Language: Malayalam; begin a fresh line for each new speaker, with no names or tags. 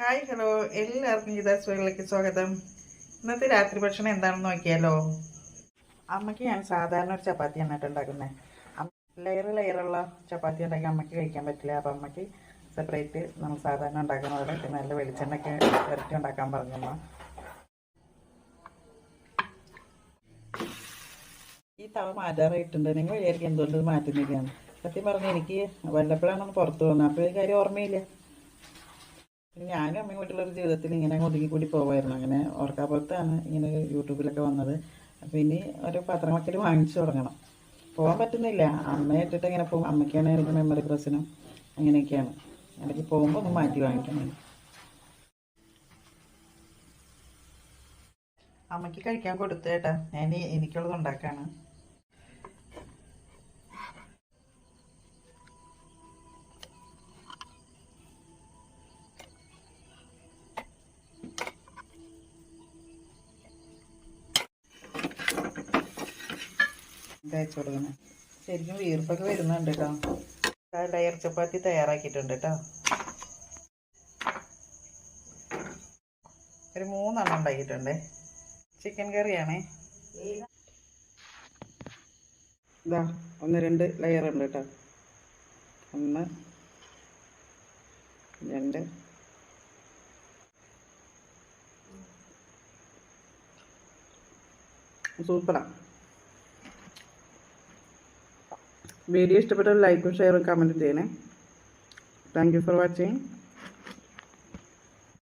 ഹായ് ഹലോ എല്ലാവർക്കും ഗീതാസ് വേളിലേക്ക് സ്വാഗതം. ഇന്നത്തെ രാത്രി ഭക്ഷണം എന്താണെന്ന് നോക്കിയാലോ. അമ്മയ്ക്ക് ഞാൻ സാധാരണ ഒരു ചപ്പാത്തിയാണ് ഉണ്ടാക്കുന്നത്. ലെയറുള്ള ചപ്പാത്തി ഉണ്ടാക്കി അമ്മയ്ക്ക് കഴിക്കാൻ പറ്റില്ല. അപ്പം അമ്മയ്ക്ക് സെപ്പറേറ്റ് നമ്മൾ സാധാരണ ഉണ്ടാക്കുന്ന പോലെ നല്ല വെളിച്ചെണ്ണയ്ക്ക് വരട്ടി ഉണ്ടാക്കാൻ പറഞ്ഞമ്മ. ഈ തവ മാറ്റാറായിട്ടുണ്ട്. നിങ്ങൾ വിചാരിക്കും എന്തുകൊണ്ട് മാറ്റുന്നില്ലാണ്. സത്യം പറഞ്ഞാൽ എനിക്ക് വല്ലപ്പോഴാണ് പുറത്ത് പോകുന്നത്. അപ്പോൾ ഈ കാര്യം ഓർമ്മയില്ല. ഞാനും അമ്മയും വീട്ടിലൊരു ജീവിതത്തിൽ ഇങ്ങനെ ഒതുങ്ങിക്കൂടി പോകുമായിരുന്നു. അങ്ങനെ ഓർക്കാപ്പുറത്താണ് ഇങ്ങനെ യൂട്യൂബിലൊക്കെ വന്നത്. അപ്പോൾ ഇനി ഒരു പത്രമൊക്കെ വാങ്ങിച്ചു തുടങ്ങണം. പോകാൻ പറ്റുന്നില്ല. അമ്മയെ ഇട്ടിട്ട് ഇങ്ങനെ പോകും. അമ്മയ്ക്കാണെങ്കിൽ എനിക്ക് മെമ്മറി പ്രശ്നം അങ്ങനെയൊക്കെയാണ്. ഇടയ്ക്ക് പോകുമ്പോൾ ഒന്ന് മാറ്റി വാങ്ങിക്കണം. അമ്മയ്ക്ക് കഴിക്കാൻ കൊടുത്തു കേട്ടാ. ഞാൻ എനിക്കുള്ളത് ഉണ്ടാക്കാണ്. തേച്ച് കൊടുക്കണം. ശരിക്കും വീർപ്പൊക്കെ വരുന്നുണ്ട് കേട്ടോ. ലെയർ ചപ്പാത്തി തയ്യാറാക്കിയിട്ടുണ്ട് കേട്ടോ. ഒരു 3 ഉണ്ടാക്കിയിട്ടുണ്ട്. ചിക്കൻ കറിയാണേ. ഇതാ 1-2 ലെയർ ഉണ്ട് കേട്ടോ. 1 2 സൂപ്പറാണ്. വീഡിയോ ഇഷ്ടപ്പെട്ടാൽ ലൈക്കും ഷെയറും കമൻറ്റും ചെയ്യണേ. Thank you for watching.